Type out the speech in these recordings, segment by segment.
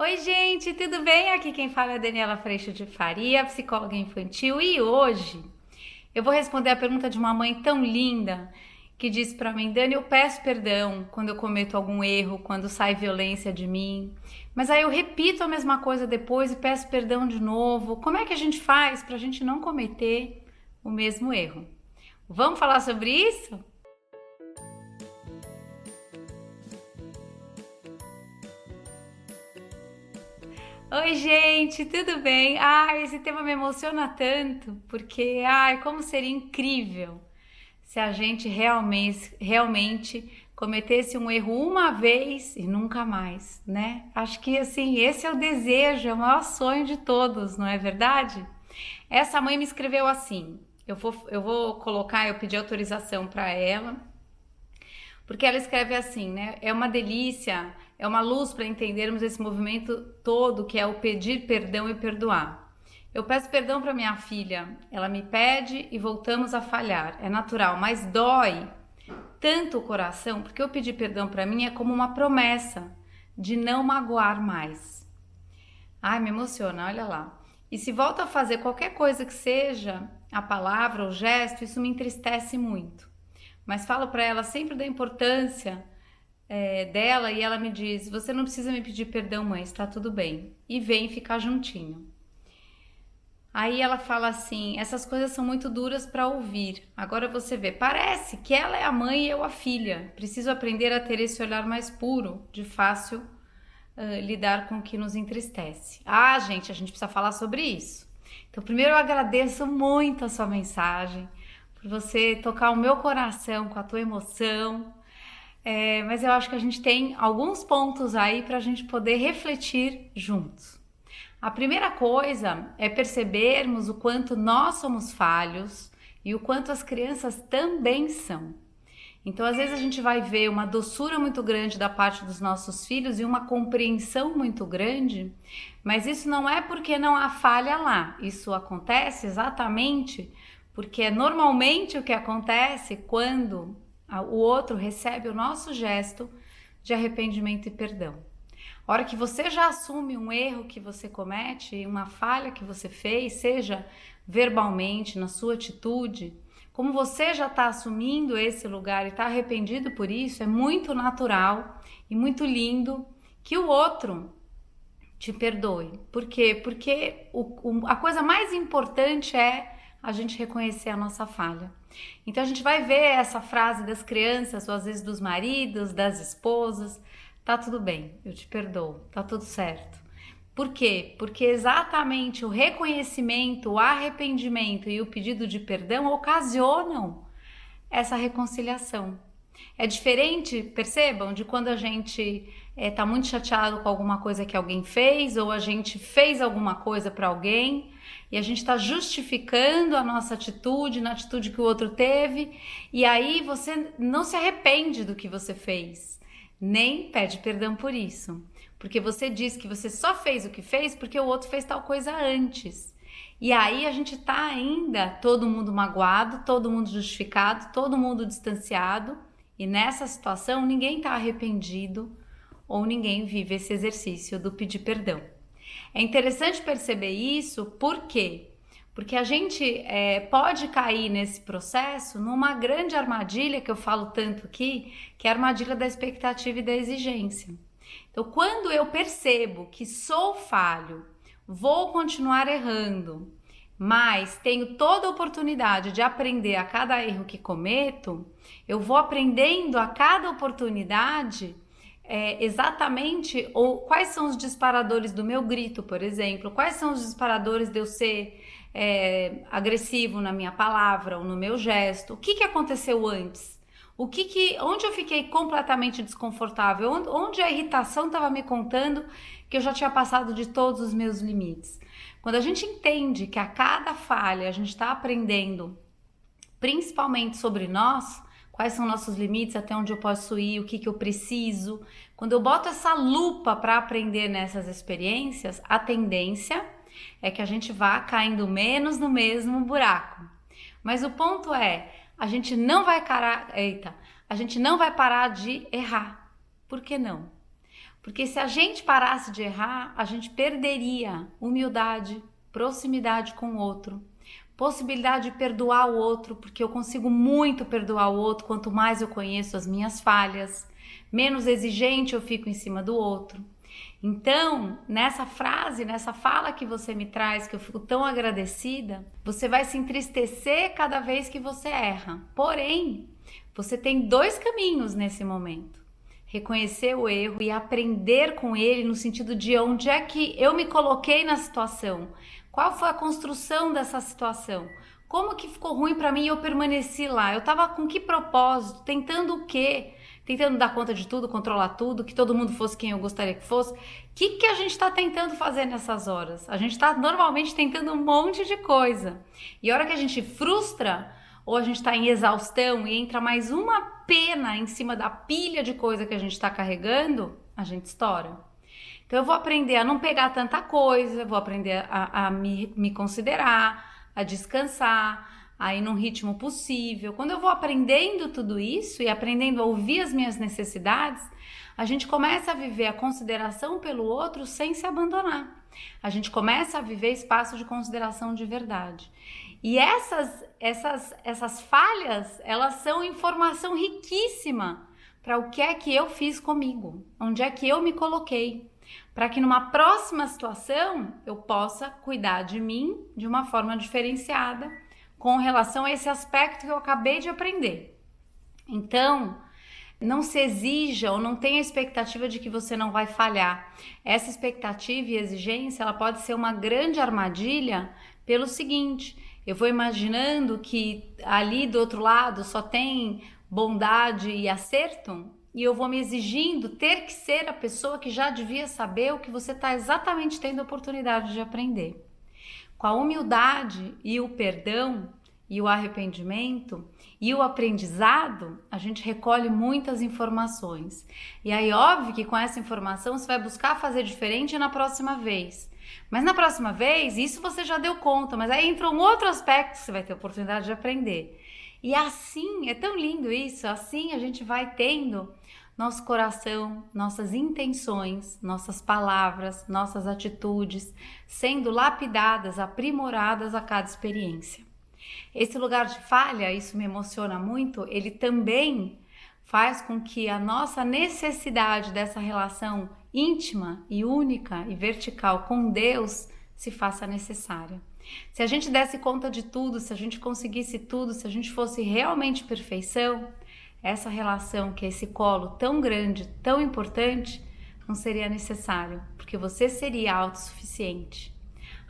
Oi, gente, tudo bem? Aqui quem fala é a Daniela Freixo de Faria, psicóloga infantil, e hoje eu vou responder a pergunta de uma mãe tão linda que disse para mim: Dani, eu peço perdão quando eu cometo algum erro, quando sai violência de mim, mas aí eu repito a mesma coisa depois e peço perdão de novo. Como é que a gente faz para a gente não cometer o mesmo erro? Vamos falar sobre isso? Oi, gente, tudo bem? Esse tema me emociona tanto, porque, como seria incrível se a gente realmente cometesse um erro uma vez e nunca mais, né? Acho que, assim, esse é o desejo, é o maior sonho de todos, não é verdade? Essa mãe me escreveu assim, eu vou colocar, eu pedi autorização para ela, porque ela escreve assim, né? É uma delícia, é uma luz para entendermos esse movimento todo que é o pedir perdão e perdoar. Eu peço perdão para minha filha, ela me pede e voltamos a falhar. É natural, mas dói tanto o coração, porque eu pedir perdão para mim é como uma promessa de não magoar mais. Ai, me emociona, olha lá. E se volta a fazer qualquer coisa que seja a palavra, o gesto, isso me entristece muito. Mas falo para ela sempre da importância dela e ela me diz: Você não precisa me pedir perdão, mãe, está tudo bem. E vem ficar juntinho. Aí ela fala assim: Essas coisas são muito duras para ouvir. Agora você vê, parece que ela é a mãe e eu a filha. Preciso aprender a ter esse olhar mais puro, de fácil lidar com o que nos entristece. Gente, a gente precisa falar sobre isso. Então, primeiro eu agradeço muito a sua mensagem, por você tocar o meu coração com a tua emoção. Mas eu acho que a gente tem alguns pontos aí para a gente poder refletir juntos. A primeira coisa é percebermos o quanto nós somos falhos e o quanto as crianças também são. Então, às vezes a gente vai ver uma doçura muito grande da parte dos nossos filhos e uma compreensão muito grande, mas isso não é porque não há falha lá. Isso acontece exatamente porque é normalmente o que acontece quando o outro recebe o nosso gesto de arrependimento e perdão. A hora que você já assume um erro que você comete, uma falha que você fez, seja verbalmente, na sua atitude, como você já está assumindo esse lugar e está arrependido por isso, é muito natural e muito lindo que o outro te perdoe. Por quê? Porque a coisa mais importante é a gente reconhecer a nossa falha. Então a gente vai ver essa frase das crianças, ou às vezes dos maridos, das esposas: tá tudo bem, eu te perdoo, tá tudo certo. Por quê? Porque exatamente o reconhecimento, o arrependimento e o pedido de perdão ocasionam essa reconciliação. É diferente, percebam, de quando a gente tá muito chateado com alguma coisa que alguém fez, ou a gente fez alguma coisa para alguém e a gente está justificando a nossa atitude na atitude que o outro teve, e aí você não se arrepende do que você fez, nem pede perdão por isso, porque você diz que você só fez o que fez porque o outro fez tal coisa antes. E aí a gente tá ainda todo mundo magoado, todo mundo justificado, todo mundo distanciado, e nessa situação ninguém está arrependido ou ninguém vive esse exercício do pedir perdão. É interessante perceber isso, por quê? Porque a gente pode cair nesse processo numa grande armadilha que eu falo tanto aqui, que é a armadilha da expectativa e da exigência. Então, quando eu percebo que sou falho, vou continuar errando, mas tenho toda a oportunidade de aprender a cada erro que cometo, eu vou aprendendo a cada oportunidade exatamente quais são os disparadores do meu grito, por exemplo, quais são os disparadores de eu ser agressivo na minha palavra ou no meu gesto, o que aconteceu antes? Onde eu fiquei completamente desconfortável, onde a irritação estava me contando que eu já tinha passado de todos os meus limites. Quando a gente entende que a cada falha a gente está aprendendo, principalmente sobre nós, quais são nossos limites, até onde eu posso ir, o que eu preciso. Quando eu boto essa lupa para aprender nessas experiências, a tendência é que a gente vá caindo menos no mesmo buraco. Mas o ponto é, a gente não vai parar de errar. Por que não? Porque se a gente parasse de errar, a gente perderia humildade, proximidade com o outro, possibilidade de perdoar o outro, porque eu consigo muito perdoar o outro quanto mais eu conheço as minhas falhas, menos exigente eu fico em cima do outro. Então, nessa frase, nessa fala que você me traz, que eu fico tão agradecida, você vai se entristecer cada vez que você erra. Porém, você tem dois caminhos nesse momento. Reconhecer o erro e aprender com ele no sentido de onde é que eu me coloquei na situação. Qual foi a construção dessa situação? Como que ficou ruim para mim e eu permaneci lá? Eu estava com que propósito? Tentando o quê? Tentando dar conta de tudo, controlar tudo, que todo mundo fosse quem eu gostaria que fosse. O que a gente está tentando fazer nessas horas? A gente está normalmente tentando um monte de coisa. E a hora que a gente frustra, ou a gente está em exaustão e entra mais uma pena em cima da pilha de coisa que a gente está carregando, a gente estoura. Então eu vou aprender a não pegar tanta coisa, vou aprender a me considerar, a descansar, a ir num ritmo possível. Quando eu vou aprendendo tudo isso e aprendendo a ouvir as minhas necessidades, a gente começa a viver a consideração pelo outro sem se abandonar. A gente começa a viver espaço de consideração de verdade. E essas falhas, elas são informação riquíssima para o que é que eu fiz comigo, onde é que eu me coloquei, para que numa próxima situação eu possa cuidar de mim de uma forma diferenciada com relação a esse aspecto que eu acabei de aprender. Então, não se exija ou não tenha a expectativa de que você não vai falhar. Essa expectativa e exigência, ela pode ser uma grande armadilha pelo seguinte: eu vou imaginando que ali do outro lado só tem bondade e acerto, e eu vou me exigindo ter que ser a pessoa que já devia saber o que você está exatamente tendo a oportunidade de aprender. Com a humildade e o perdão e o arrependimento e o aprendizado, a gente recolhe muitas informações. E aí, óbvio que com essa informação você vai buscar fazer diferente na próxima vez. Mas na próxima vez, isso você já deu conta, mas aí entra um outro aspecto que você vai ter a oportunidade de aprender. E assim, é tão lindo isso, assim a gente vai tendo nosso coração, nossas intenções, nossas palavras, nossas atitudes sendo lapidadas, aprimoradas a cada experiência. Esse lugar de falha, isso me emociona muito, ele também faz com que a nossa necessidade dessa relação íntima e única e vertical com Deus se faça necessária. Se a gente desse conta de tudo, se a gente conseguisse tudo, se a gente fosse realmente perfeição, essa relação, que é esse colo tão grande, tão importante, não seria necessário, porque você seria autossuficiente.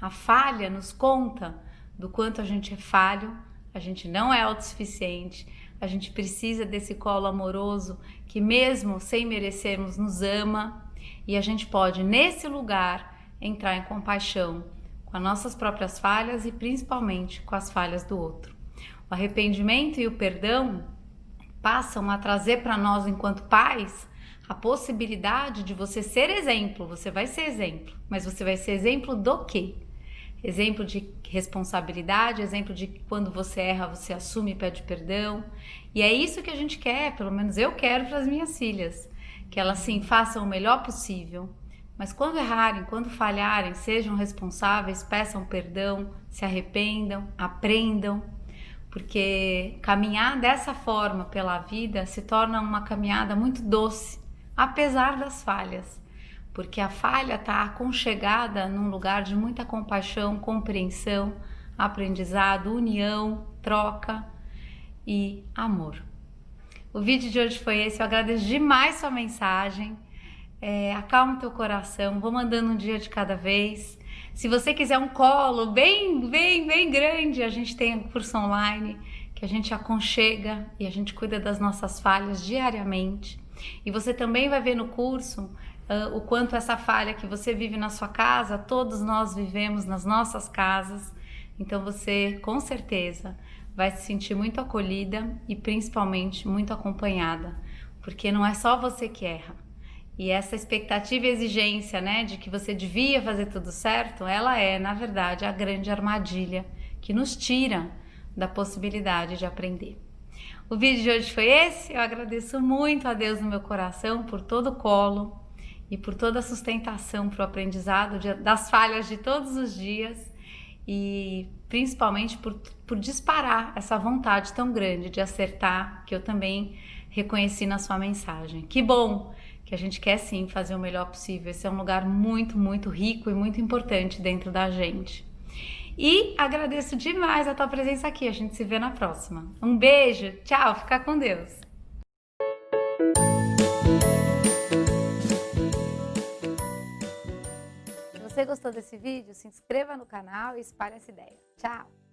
A falha nos conta do quanto a gente é falho, a gente não é autossuficiente, a gente precisa desse colo amoroso que mesmo sem merecermos nos ama, e a gente pode nesse lugar entrar em compaixão com as nossas próprias falhas e principalmente com as falhas do outro. O arrependimento e o perdão passam a trazer para nós enquanto pais a possibilidade de você ser exemplo. Você vai ser exemplo, mas você vai ser exemplo do quê? Exemplo de responsabilidade, exemplo de que quando você erra, você assume e pede perdão. E é isso que a gente quer, pelo menos eu quero para as minhas filhas, que elas sim façam o melhor possível. Mas quando errarem, quando falharem, sejam responsáveis, peçam perdão, se arrependam, aprendam. Porque caminhar dessa forma pela vida se torna uma caminhada muito doce, apesar das falhas. Porque a falha está aconchegada num lugar de muita compaixão, compreensão, aprendizado, união, troca e amor. O vídeo de hoje foi esse, eu agradeço demais sua mensagem, acalma o teu coração, vou mandando um dia de cada vez. Se você quiser um colo bem grande, a gente tem um curso online que a gente aconchega e a gente cuida das nossas falhas diariamente. E você também vai ver no curso o quanto essa falha que você vive na sua casa, todos nós vivemos nas nossas casas. Então você, com certeza, vai se sentir muito acolhida e principalmente muito acompanhada, porque não é só você que erra. E essa expectativa e exigência, né, de que você devia fazer tudo certo, ela é, na verdade, a grande armadilha que nos tira da possibilidade de aprender. O vídeo de hoje foi esse. Eu agradeço muito a Deus no meu coração por todo o colo e por toda a sustentação para o aprendizado das falhas de todos os dias e principalmente por disparar essa vontade tão grande de acertar que eu também reconheci na sua mensagem. Que bom que a gente quer sim fazer o melhor possível. Esse é um lugar muito, muito rico e muito importante dentro da gente. E agradeço demais a tua presença aqui. A gente se vê na próxima. Um beijo, tchau, fica com Deus. Se você gostou desse vídeo, se inscreva no canal e espalhe essa ideia. Tchau!